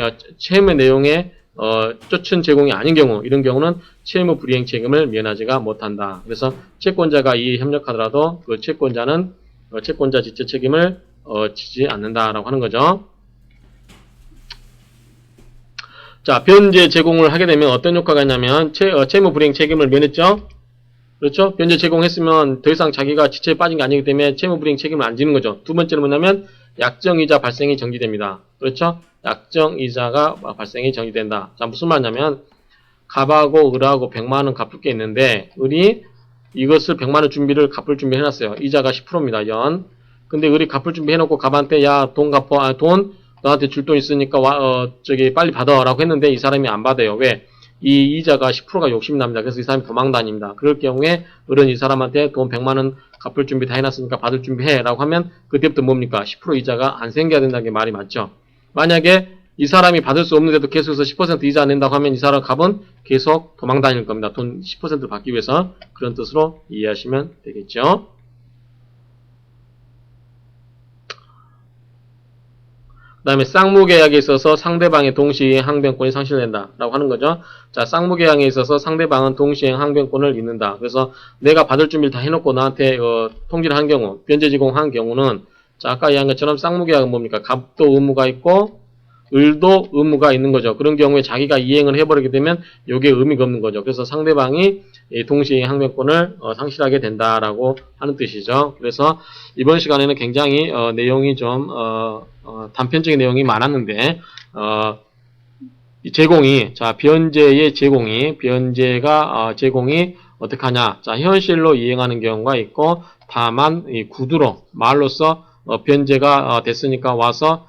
아닌 경우 이런 경우는 채무 불이행 책임을 면하지가 못한다. 그래서 채권자가 협력하더라도 그 채권자는 채권자 지체 책임을 지지 않는다라고 하는 거죠. 자, 변제 제공을 하게 되면 어떤 효과가 있냐면 채무 불이행 책임을 면했죠. 그렇죠? 변제 제공했으면 더 이상 자기가 지체에 빠진 게 아니기 때문에 채무불이행 책임을 안 지는 거죠. 두 번째는 뭐냐면 약정이자 발생이 정지됩니다. 그렇죠? 약정이자가 발생이 정지된다. 자, 무슨 말이냐면 갑하고 을하고 100만 원 갚을 게 있는데 을이 이것을 100만 원 준비를 갚을 준비 해놨어요. 이자가 10%입니다. 연. 근데 을이 갚을 준비 해놓고 갑한테 야 돈 갚아, 돈 너한테 줄 돈 있으니까 저기 빨리 받아라고 했는데 이 사람이 안 받아요. 왜? 이 이자가 10%가 욕심납니다. 그래서 이 사람이 도망 다닙니다. 그럴 경우에 을은 이 사람한테 돈 100만 원 갚을 준비 다 해놨으니까 받을 준비해라고 하면 그때부터 뭡니까? 10% 이자가 안 생겨야 된다는 게 말이 맞죠. 만약에 이 사람이 받을 수 없는데도 계속해서 10% 이자 안 낸다고 하면 이 사람 갑은 계속 도망 다닐 겁니다. 돈 10%를 받기 위해서. 그런 뜻으로 이해하시면 되겠죠. 그 다음에 쌍무계약에 있어서 상대방의 동시이행 항변권이 상실된다 라고 하는 거죠. 자, 쌍무계약에 있어서 상대방은 동시이행 항변권을 잃는다. 그래서 내가 받을 준비를 다 해놓고 나한테 통지를 한 경우, 변제 제공한 경우는 자, 아까 이야기한 것처럼 쌍무계약은 뭡니까? 갑도 의무가 있고 을도 의무가 있는 거죠. 그런 경우에 자기가 이행을 해버리게 되면 이게 의미가 없는 거죠. 그래서 상대방이 동시이행 항변권을 상실하게 된다라고 하는 뜻이죠. 그래서 이번 시간에는 굉장히 내용이 좀 단편적인 내용이 많았는데 이 제공이 자 변제의 변제가 제공이 어떻게 하냐? 자 현실로 이행하는 경우가 있고 다만 이 구두로 말로써 변제가 됐으니까 와서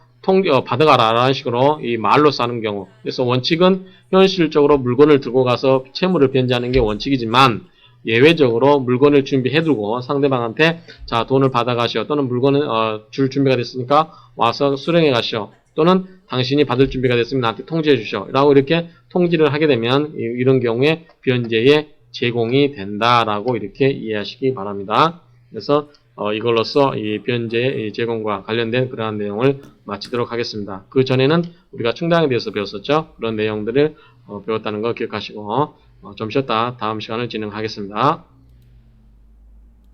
받아가라라는 식으로 이 말로 싸는 경우. 그래서 원칙은 현실적으로 물건을 들고 가서 채무를 변제하는 게 원칙이지만 예외적으로 물건을 준비해두고 상대방한테 자 돈을 받아가시오 또는 물건을 줄 준비가 됐으니까 와서 수령해 가시오 또는 당신이 받을 준비가 됐으면 나한테 통지해 주시오 라고 이렇게 통지를 하게 되면 이런 경우에 변제의 제공이 된다라고 이렇게 이해하시기 바랍니다. 그래서 이걸로써 이 변제 제공과 관련된 그러한 내용을 마치도록 하겠습니다. 그 전에는 우리가 충당에 대해서 배웠었죠. 그런 내용들을 배웠다는 거 기억하시고 좀 쉬었다 다음 시간을 진행하겠습니다.